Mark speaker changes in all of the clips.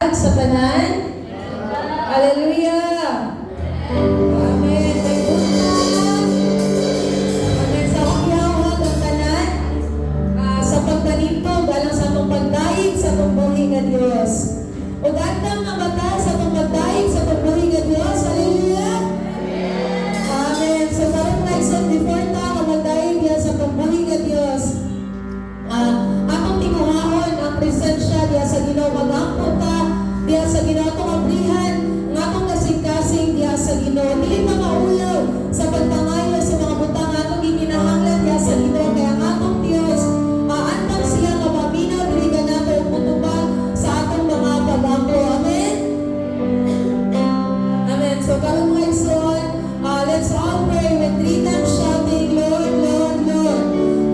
Speaker 1: Sa tanan. Hallelujah. Amen. May utang. Amen. Sa kakyawag ang tanan. Sa pagtalintog, alang sa itong pagdaig sa itong buhay nga Diyos. O gandang nga mata sa itong pagdaig sa itong buhay nga Diyos. Hallelujah. Amen. So parang naisot before ta, kamagdaig yan sa itong buhay nga Diyos. Atong tinguhaon ang presensya diya sa Ginoo, mag-angkot ta diya sa Ginoo, atong abrihan ng atong kasing-kasing diya sa Ginoo. Dili pa maulaw sa pagtangayo sa mga butang atong giginahanglan diya sa Ginoo, kaya ang atong Dios andam siya nga maminaw dili ka nato utubag sa atong mga pag-angko. Amen. Amen. So karon mga igsoon, let's all pray with 3 times shouting, Lord, Lord, Lord.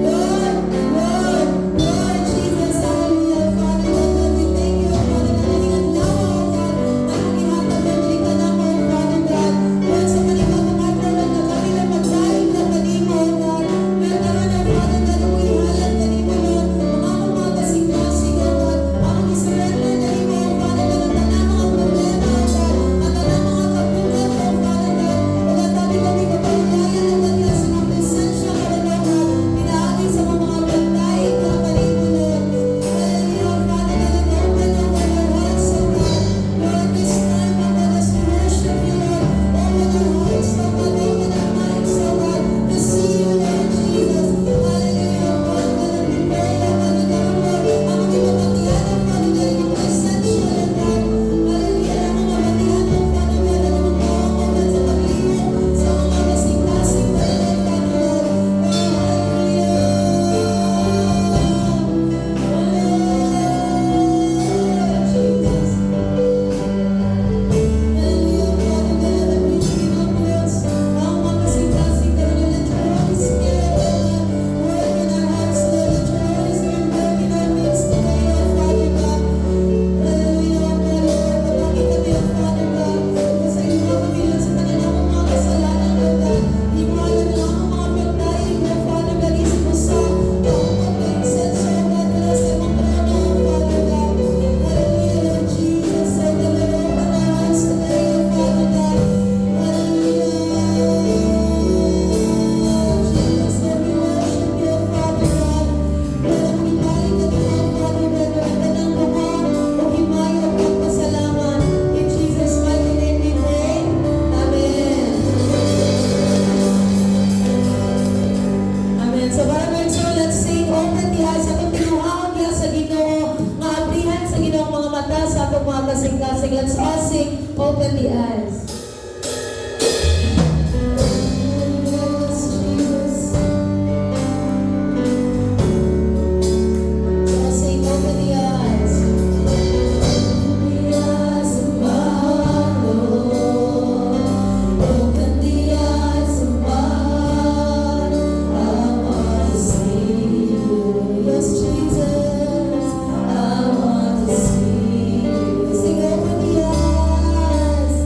Speaker 1: Lord, Lord, Lord Jesus, hallelujah. Father, Lord, we thank you, Father, na nalingan lang, God, ang ihatag na balikan ako, Father God. Lord, sa kanibang mga adlaw na kami na magdaig na kanimo, God. Lord, naman na, Father, na lumihalan kanimo, Lord. Mga kasing-kasing, God. Ang isurrender kanimo, Father, na nagtanang mga problema, God. Ang tanang mga kabugat, Father God. Wala tabi kami kapaligayan ng kanila sa mga presensya, Father God. Pinaagi sa mga pagdaig na kanimo, Lord. Hallelujah, Father, na nag-open up our hearts, O God. Lord, this time, O God, as we worship you, Lord, open our hearts, O God, open our minds, O God, to see you, Lord Jesus. Hallelujah, Father God, and we pray, O God, na Lord, ang aming mabatihan, Father God, yung presensya, Lord God. Hallelujah, ang mga mabatihan, Father God, ang mga tao, O God, sa paglingap, sa mga kasing-kasing, Father God, Lord. So barangay, so let's sing, open the eyes, atong tinuhaon diya sa Ginoo, nga abrihan sa Ginoo ang mga mata sa atong mga kasing-kasing. Let's all sing, open the eyes. Yes, Jesus. So let's sing, open the eyes. The eyes of my Lord, open the eyes of my yes, Jesus, I want to see you. Sing, open the eyes.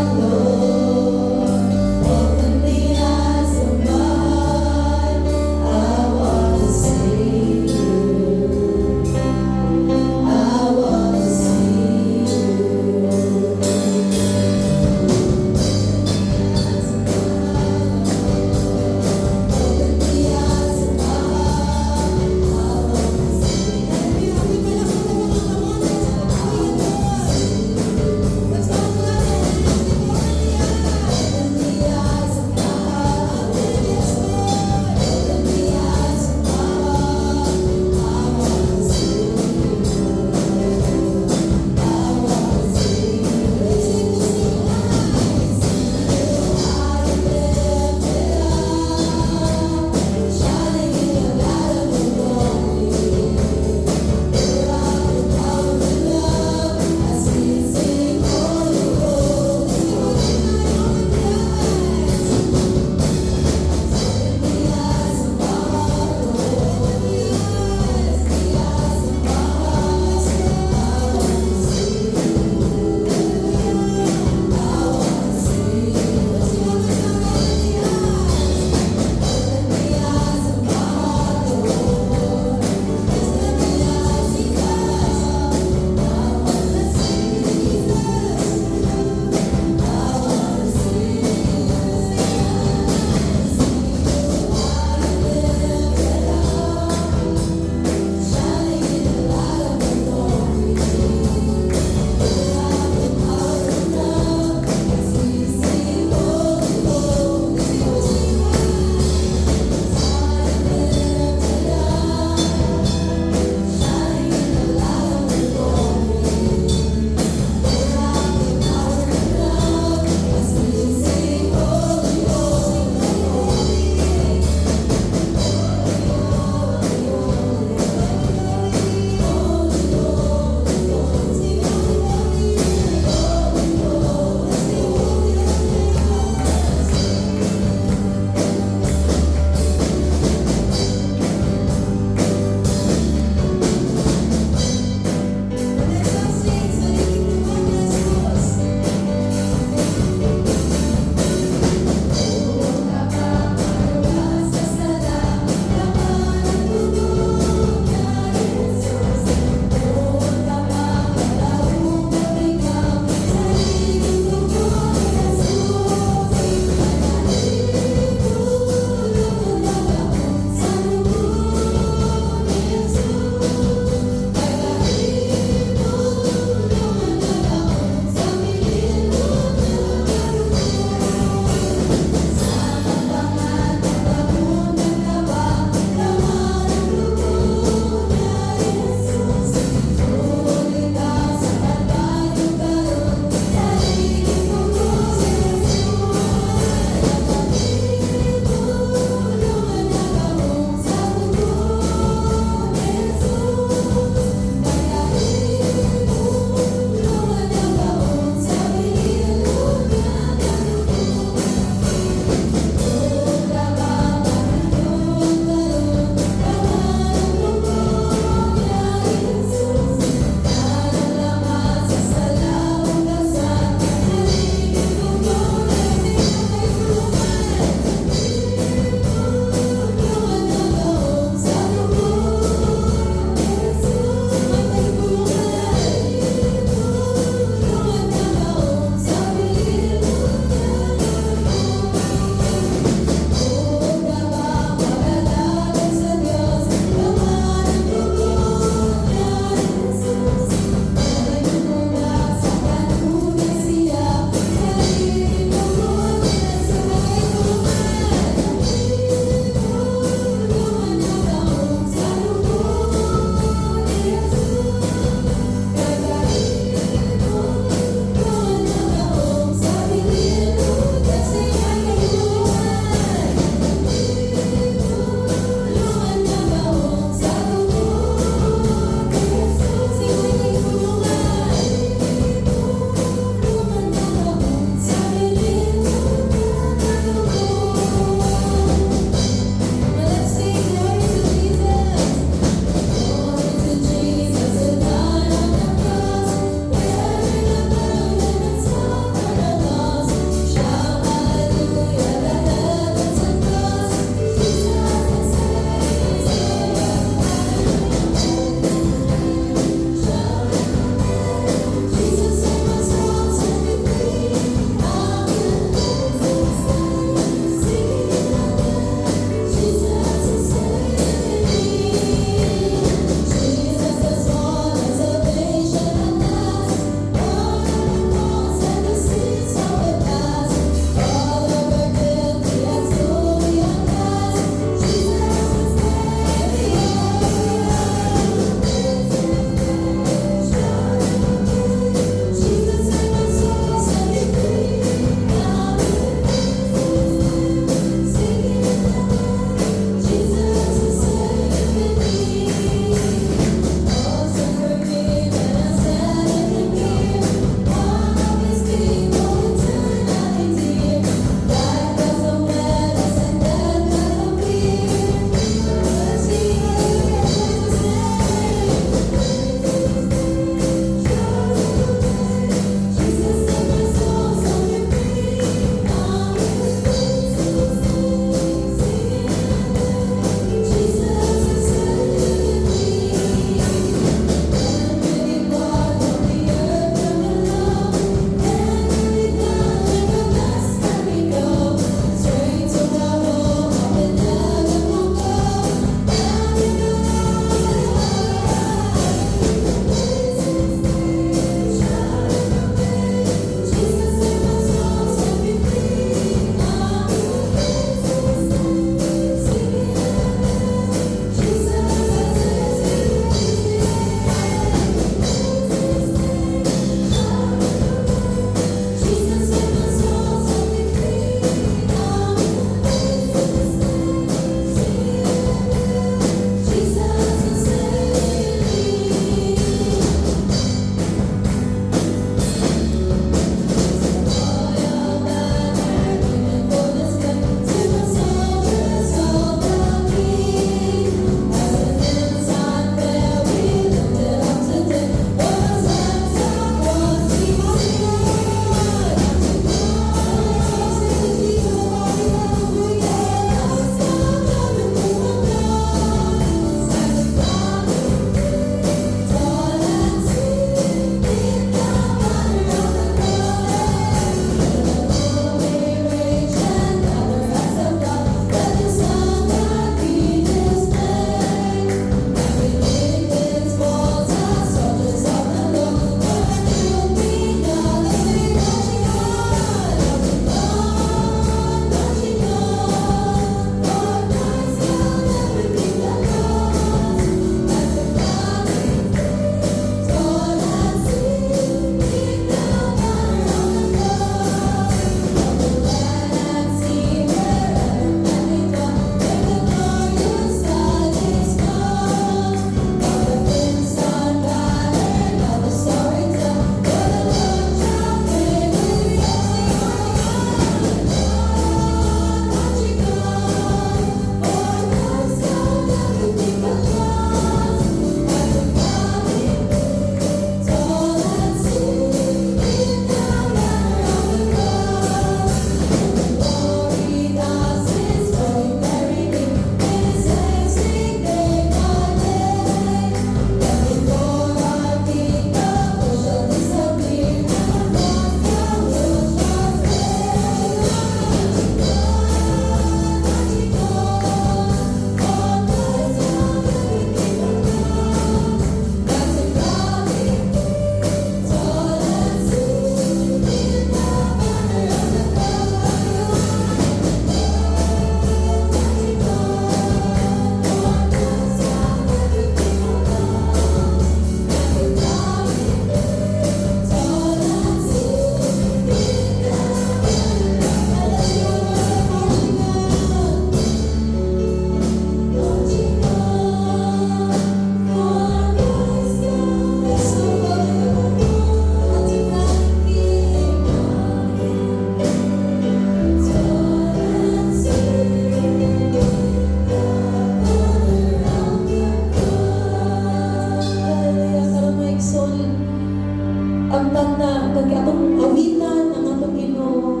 Speaker 1: hangtod na kag atong awitan ang atong Ginoo.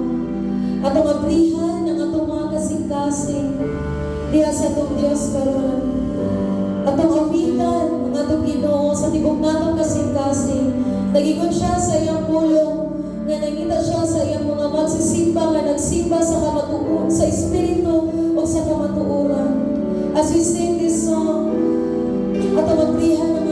Speaker 1: Atong abrihan ang atong mga kasing-kasing diha sa atong Dios karon. Atong awitan ang atong Ginoo sa tibok natong kasing-kasing. Nagingon siya sa iyang pulong nga nangita siya sa iyang mga magsisimba nga nagsimba sa kamatuoran, sa espiritu o sa kamatuoran. As we sing this song, atong abrihan ang